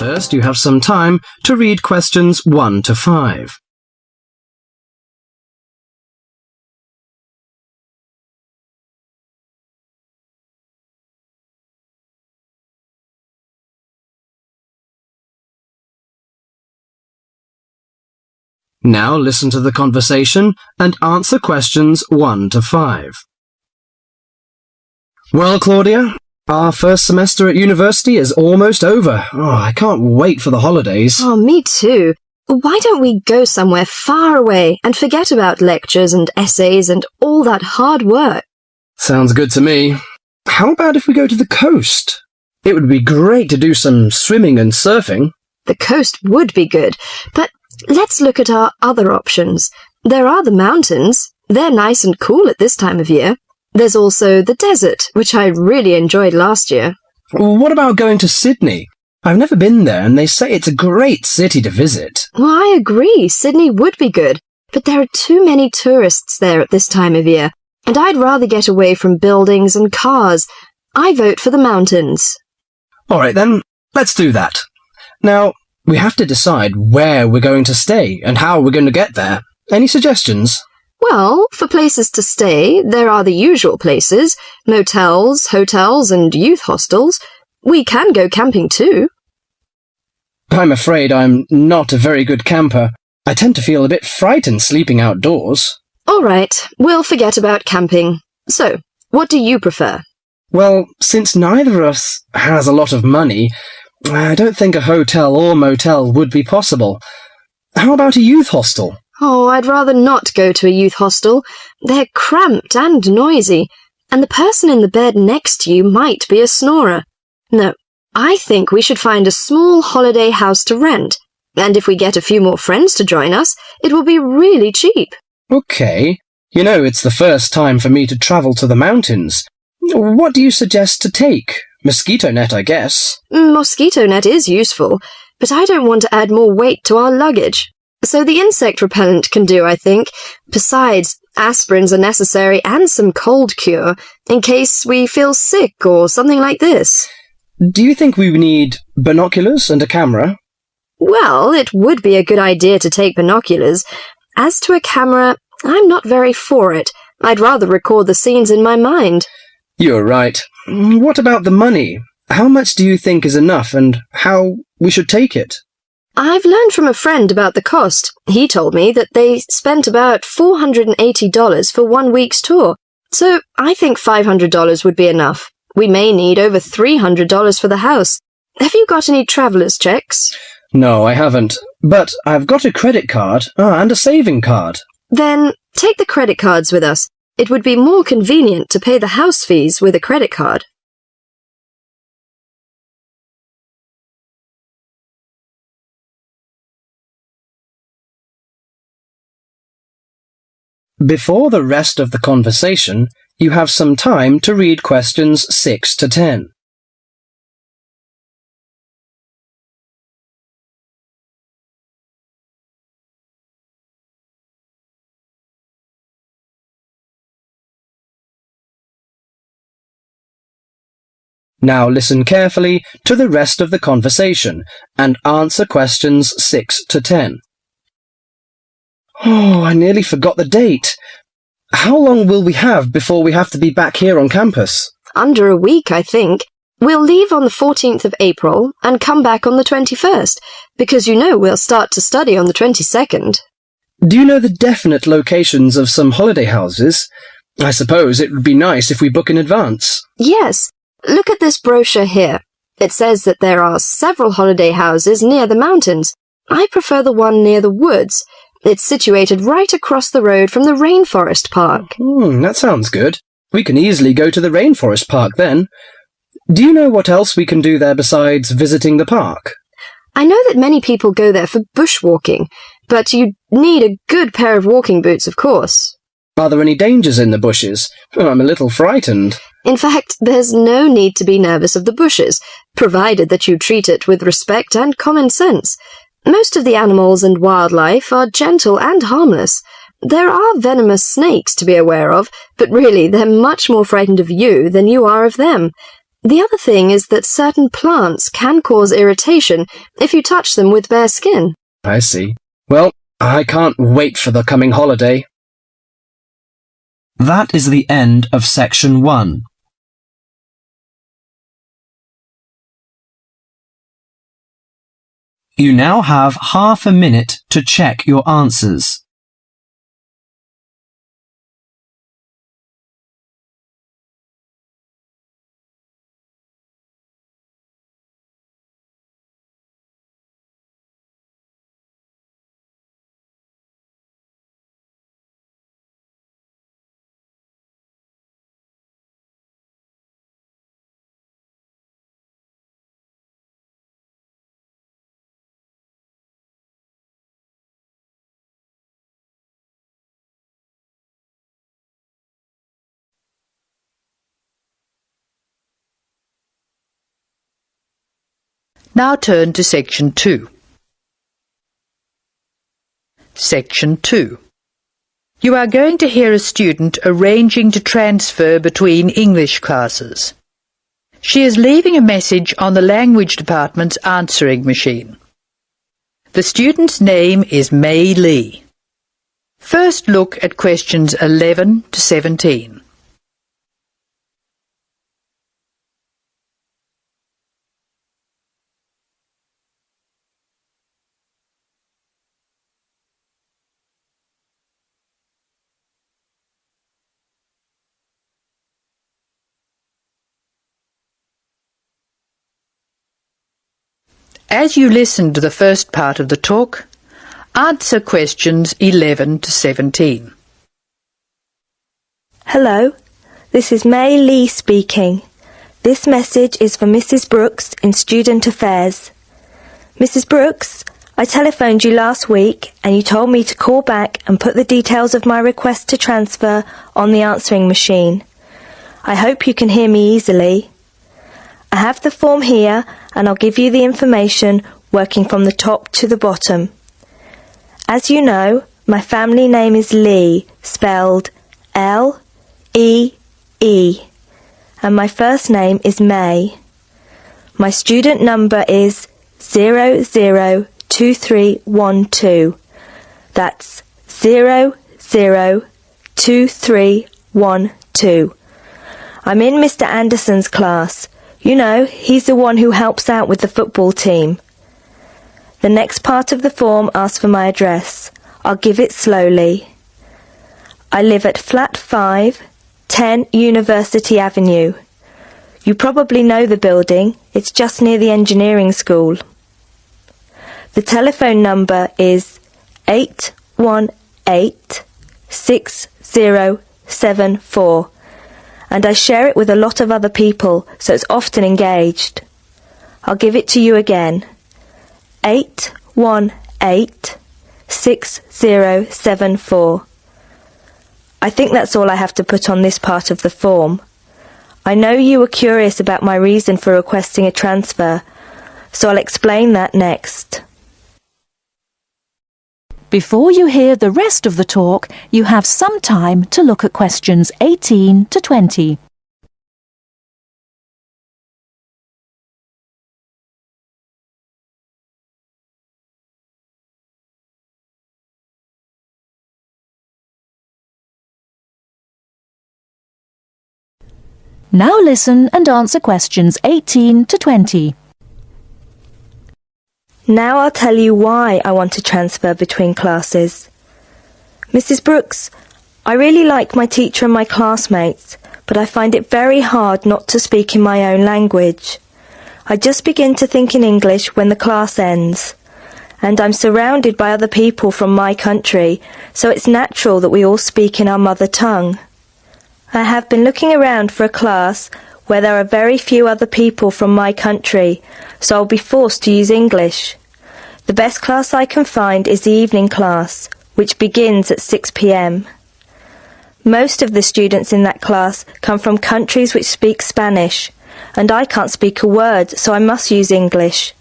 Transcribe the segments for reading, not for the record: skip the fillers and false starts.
First, you have some time to read questions 1 to 5. Now listen to the conversation and answer questions 1 to 5. Well, Claudia, our first semester at university is almost over. I can't wait for the holidays. Me too. Why don't we go somewhere far away and forget about lectures and essays and all that hard work? Sounds good to me. How about if we go to the coast? It would be great to do some swimming and surfing. The coast would be good, but let's look at our other options. There are the mountains. They're nice and cool at this time of year. There's also the desert, which I really enjoyed last year. What about going to Sydney? I've never been there, and they say it's a great city to visit. Well, I agree. Sydney would be good, but there are too many tourists there at this time of year, and I'd rather get away from buildings and cars. I vote for the mountains. All right, then, let's do that. Now, we have to decide where we're going to stay and how we're going to get there. Any suggestions? Well, for places to stay, there are the usual places, motels, hotels, and youth hostels. We can go camping too. I'm afraid I'm not a very good camper. I tend to feel a bit frightened sleeping outdoors. All right, we'll forget about camping. So, what do you prefer? Well, since neither of us has a lot of money, I don't think a hotel or motel would be possible. How about a youth hostel? Oh, I'd rather not go to a youth hostel. They're cramped and noisy, and the person in the bed next to you might be a snorer. No, I think we should find a small holiday house to rent, and if we get a few more friends to join us, it will be really cheap. Okay. You know, it's the first time for me to travel to the mountains. What do you suggest to take? Mosquito net, I guess. Mosquito net is useful, but I don't want to add more weight to our luggage. So the insect repellent can do, I think. Besides, aspirins are necessary and some cold cure, in case we feel sick or something like this. Do you think we need binoculars and a camera? Well, it would be a good idea to take binoculars. As to a camera, I'm not very for it. I'd rather record the scenes in my mind. You're right. What about the money? How much do you think is enough, and how we should take it? I've learned from a friend about the cost. He told me that they spent about $480 for 1 week's tour. So I think $500 would be enough. We may need over $300 for the house. Have you got any traveller's checks? No, I haven't. But I've got a credit card and a saving card. Then take the credit cards with us. It would be more convenient to pay the house fees with a credit card. Before the rest of the conversation, you have some time to read questions 6 to 10. Now listen carefully to the rest of the conversation and answer questions 6 to 10. Oh, I nearly forgot the date. How long will we have before we have to be back here on campus? Under a week, I think. We'll leave on the 14th of April and come back on the 21st, because you know we'll start to study on the 22nd. Do you know the definite locations of some holiday houses? I suppose it would be nice if we book in advance. Yes. Look at this brochure here. It says that there are several holiday houses near the mountains. I prefer the one near the woods. It's situated right across the road from the rainforest park. That sounds good. We can easily go to the rainforest park then. Do you know what else we can do there besides visiting the park? I know that many people go there for bushwalking, but you need a good pair of walking boots, of course. Are there any dangers in the bushes? I'm a little frightened. In fact, there's no need to be nervous of the bushes, provided that you treat it with respect and common sense. Most of the animals and wildlife are gentle and harmless. There are venomous snakes to be aware of, but really they're much more frightened of you than you are of them. The other thing is that certain plants can cause irritation if you touch them with bare skin. I see. Well, I can't wait for the coming holiday. That is the end of section 1. You now have half a minute to check your answers. Now turn to Section 2. Section 2. You are going to hear a student arranging to transfer between English classes. She is leaving a message on the language department's answering machine. The student's name is Mei Lee. First look at questions 11 to 17. As you listen to the first part of the talk, answer questions 11 to 17. Hello, this is Mei Lee speaking. This message is for Mrs. Brooks in Student Affairs. Mrs. Brooks, I telephoned you last week and you told me to call back and put the details of my request to transfer on the answering machine. I hope you can hear me easily. I have the form here and I'll give you the information working from the top to the bottom. As you know, my family name is Lee, spelled L-E-E, and my first name is May. My student number is 002312. That's 002312. I'm in Mr. Anderson's class. You know, he's the one who helps out with the football team. The next part of the form asks for my address. I'll give it slowly. I live at Flat 5, 10 University Avenue. You probably know the building. It's just near the engineering school. The telephone number is 818-6074. And I share it with a lot of other people, so it's often engaged. I'll give it to you again. 818-6074. I think that's all I have to put on this part of the form. I know you were curious about my reason for requesting a transfer, so I'll explain that next. Before you hear the rest of the talk, you have some time to look at questions 18 to 20. Now listen and answer questions 18 to 20. Now I'll tell you why I want to transfer between classes. Mrs. Brooks, I really like my teacher and my classmates, but I find it very hard not to speak in my own language. I just begin to think in English when the class ends, and I'm surrounded by other people from my country, so it's natural that we all speak in our mother tongue. I have been looking around for a class where there are very few other people from my country, so I'll be forced to use English. The best class I can find is the evening class, which begins at 6 p.m. Most of the students in that class come from countries which speak Spanish, and I can't speak a word, so I must use English.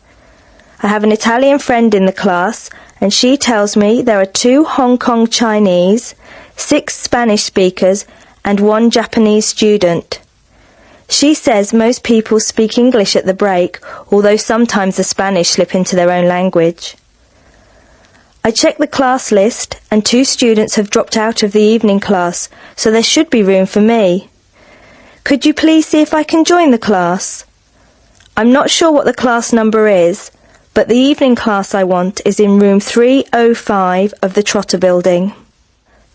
I have an Italian friend in the class, and she tells me there are 2 Hong Kong Chinese, 6 Spanish speakers, and 1 Japanese student. She says most people speak English at the break, although sometimes the Spanish slip into their own language. I checked the class list and 2 students have dropped out of the evening class, so there should be room for me. Could you please see if I can join the class? I'm not sure what the class number is, but the evening class I want is in room 305 of the Trotter building.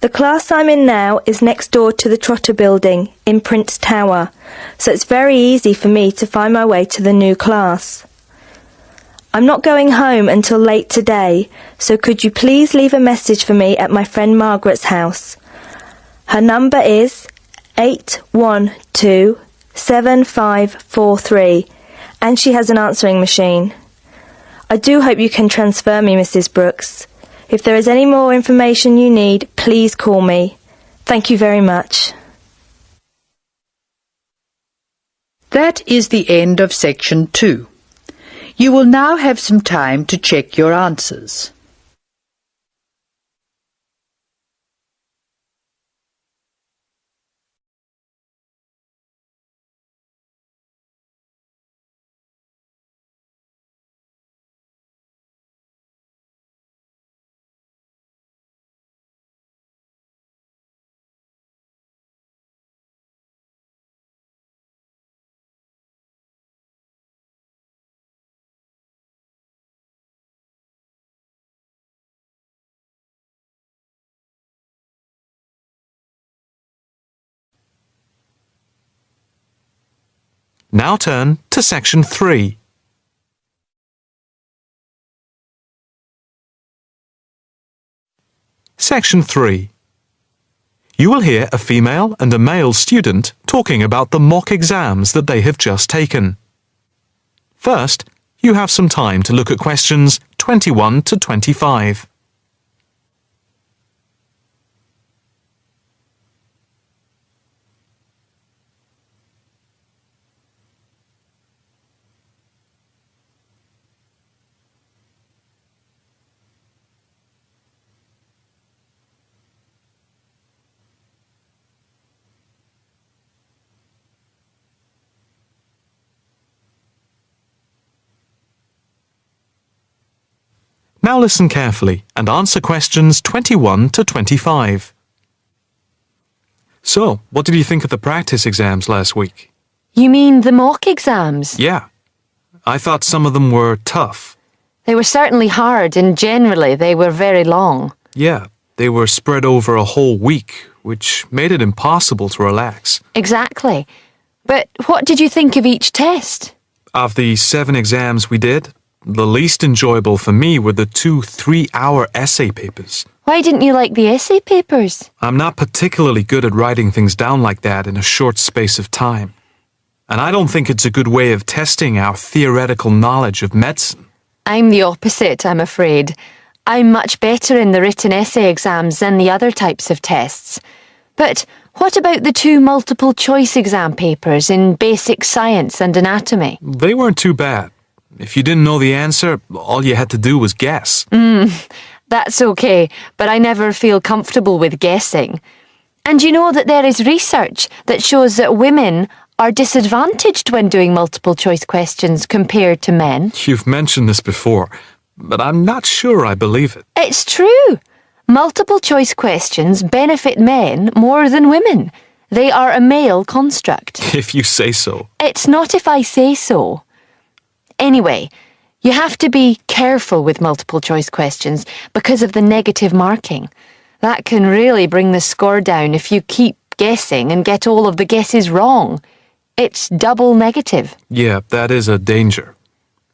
The class I'm in now is next door to the Trotter building in Prince Tower, so it's very easy for me to find my way to the new class. I'm not going home until late today, so could you please leave a message for me at my friend Margaret's house? Her number is 812-7543, and she has an answering machine. I do hope you can transfer me, Mrs. Brooks. If there is any more information you need, please call me. Thank you very much. That is the end of section 2. You will now have some time to check your answers. Now turn to section 3. Section 3. You will hear a female and a male student talking about the mock exams that they have just taken. First, you have some time to look at questions 21 to 25. Now listen carefully and answer questions 21 to 25. So, what did you think of the practice exams last week? You mean the mock exams? Yeah. I thought some of them were tough. They were certainly hard and generally they were very long. Yeah, they were spread over a whole week, which made it impossible to relax. Exactly. But what did you think of each test? Of the 7 exams we did, the least enjoyable for me were the 2 3-hour essay papers. Why didn't you like the essay papers? I'm not particularly good at writing things down like that in a short space of time. And I don't think it's a good way of testing our theoretical knowledge of medicine. I'm the opposite, I'm afraid. I'm much better in the written essay exams than the other types of tests. But what about the 2 multiple choice exam papers in basic science and anatomy? They weren't too bad. If you didn't know the answer, all you had to do was guess. That's okay, but I never feel comfortable with guessing. And you know that there is research that shows that women are disadvantaged when doing multiple choice questions compared to men. You've mentioned this before, but I'm not sure I believe it. It's true. Multiple choice questions benefit men more than women. They are a male construct. If you say so. It's not if I say so. Anyway, you have to be careful with multiple choice questions because of the negative marking. That can really bring the score down if you keep guessing and get all of the guesses wrong. It's double negative. Yeah, that is a danger.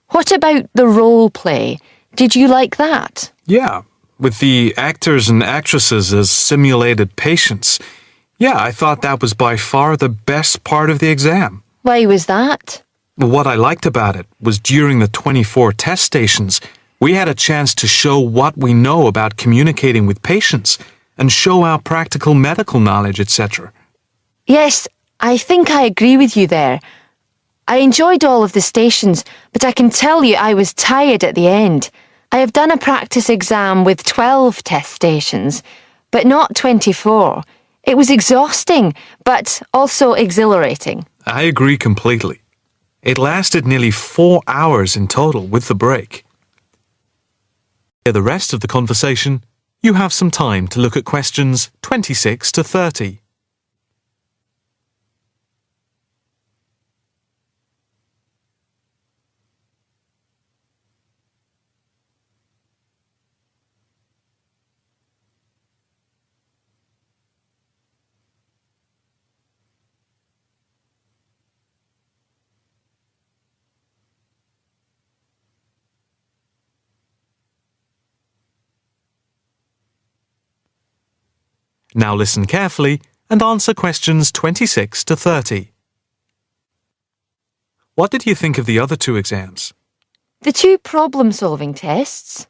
What about the role play? Did you like that? Yeah, with the actors and actresses as simulated patients. Yeah, I thought that was by far the best part of the exam. Why was that? What I liked about it was during the 24 test stations, we had a chance to show what we know about communicating with patients and show our practical medical knowledge, etc. Yes, I think I agree with you there. I enjoyed all of the stations, but I can tell you I was tired at the end. I have done a practice exam with 12 test stations, but not 24. It was exhausting, but also exhilarating. I agree completely. It lasted nearly 4 hours in total with the break. For the rest of the conversation, you have some time to look at questions 26 to 30. Now listen carefully and answer questions 26 to 30. What did you think of the other 2 exams? The 2 problem-solving tests?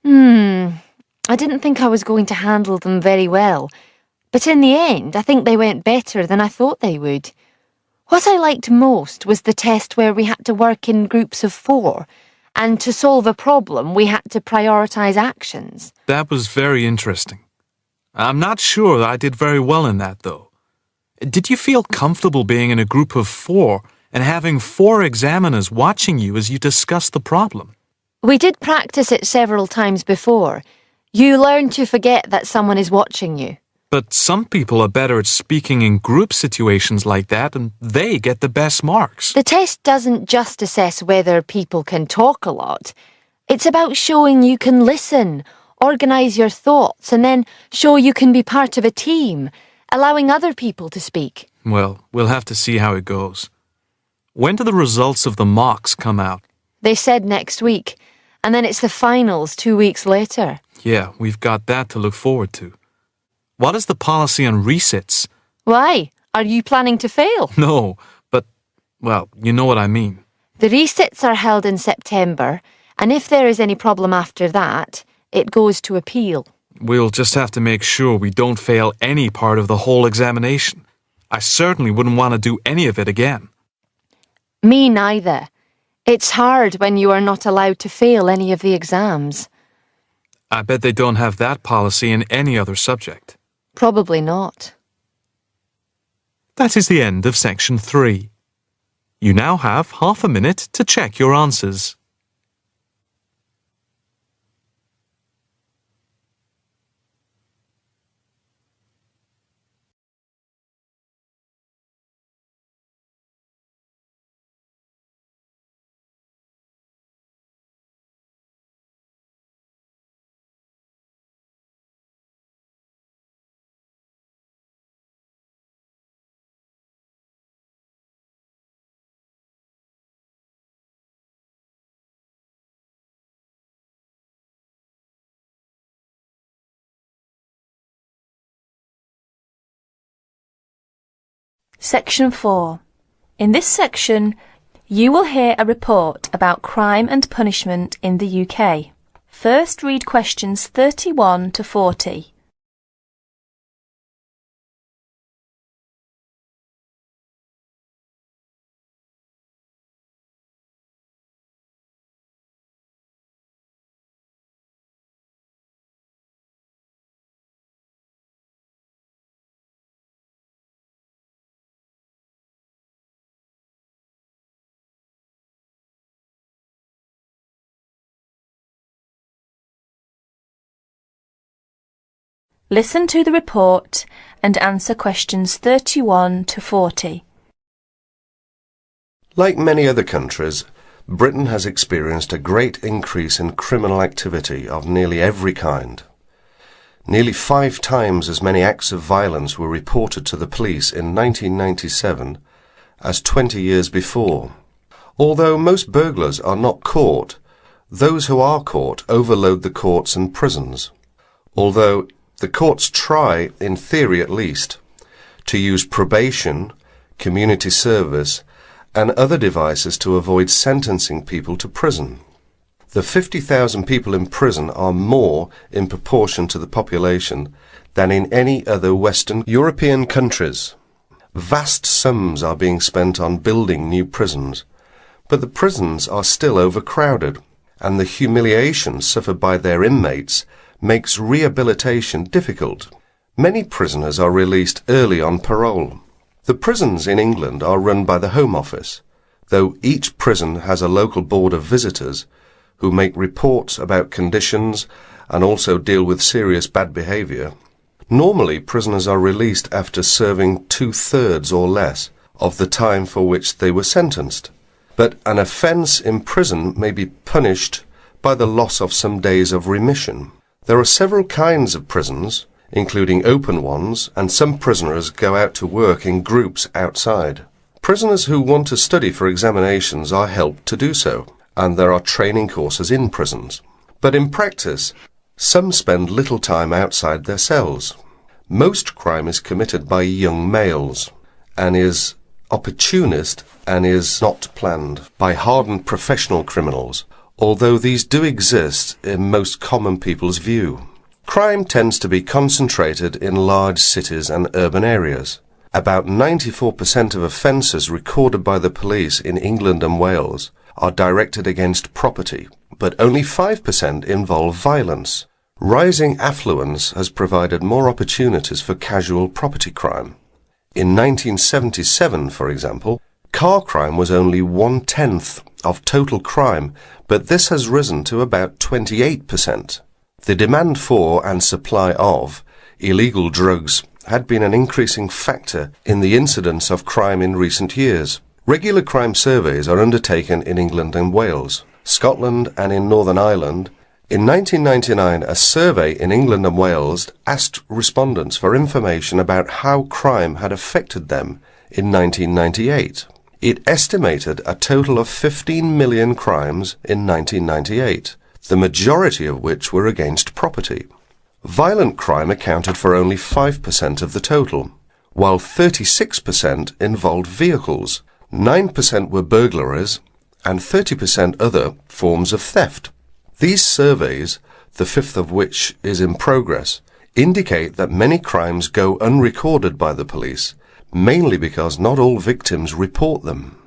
I didn't think I was going to handle them very well, but in the end I think they went better than I thought they would. What I liked most was the test where we had to work in groups of 4, and to solve a problem we had to prioritise actions. That was very interesting. I'm not sure that I did very well in that, though. Did you feel comfortable being in a group of 4 and having 4 examiners watching you as you discussed the problem? We did practice it several times before. You learn to forget that someone is watching you. But some people are better at speaking in group situations like that, and they get the best marks. The test doesn't just assess whether people can talk a lot. It's about showing you can listen, organise your thoughts, and then show you can be part of a team, allowing other people to speak. Well, we'll have to see how it goes. When do the results of the mocks come out? They said next week, and then it's the finals 2 weeks later. Yeah, we've got that to look forward to. What is the policy on resits? Why? Are you planning to fail? No, but, well, you know what I mean. The resits are held in September, and if there is any problem after that, it goes to appeal. We'll just have to make sure we don't fail any part of the whole examination. I certainly wouldn't want to do any of it again. Me neither. It's hard when you are not allowed to fail any of the exams. I bet they don't have that policy in any other subject. Probably not. That is the end of section 3. You now have half a minute to check your answers. Section 4. In this section, you will hear a report about crime and punishment in the UK. First read questions 31 to 40. Listen to the report and answer questions 31 to 40. Like many other countries, Britain has experienced a great increase in criminal activity of nearly every kind. Nearly 5 times as many acts of violence were reported to the police in 1997 as 20 years before. Although most burglars are not caught, those who are caught overload the courts and prisons. Although the courts try, in theory at least, to use probation, community service, and other devices to avoid sentencing people to prison. The 50,000 people in prison are more in proportion to the population than in any other Western European countries. Vast sums are being spent on building new prisons, but the prisons are still overcrowded, and the humiliation suffered by their inmates makes rehabilitation difficult. Many prisoners are released early on parole. The prisons in England are run by the Home Office, though each prison has a local board of visitors who make reports about conditions and also deal with serious bad behaviour. Normally, prisoners are released after serving 2/3 or less of the time for which they were sentenced. But an offence in prison may be punished by the loss of some days of remission. There are several kinds of prisons, including open ones, and some prisoners go out to work in groups outside. Prisoners who want to study for examinations are helped to do so, and there are training courses in prisons. But in practice, some spend little time outside their cells. Most crime is committed by young males, and is opportunist and is not planned by hardened professional criminals, although these do exist in most common people's view. Crime tends to be concentrated in large cities and urban areas. About 94% of offences recorded by the police in England and Wales are directed against property, but only 5% involve violence. Rising affluence has provided more opportunities for casual property crime. In 1977, for example, car crime was only 1/10 of total crime, but this has risen to about 28%. The demand for and supply of illegal drugs had been an increasing factor in the incidence of crime in recent years. Regular crime surveys are undertaken in England and Wales, Scotland and in Northern Ireland. In 1999, a survey in England and Wales asked respondents for information about how crime had affected them in 1998. It estimated a total of 15 million crimes in 1998, the majority of which were against property. Violent crime accounted for only 5% of the total, while 36% involved vehicles, 9% were burglaries, and 30% other forms of theft. These surveys, the fifth of which is in progress, indicate that many crimes go unrecorded by the police, mainly because not all victims report them.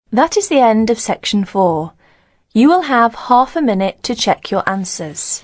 That is the end of section 4. You will have half a minute to check your answers.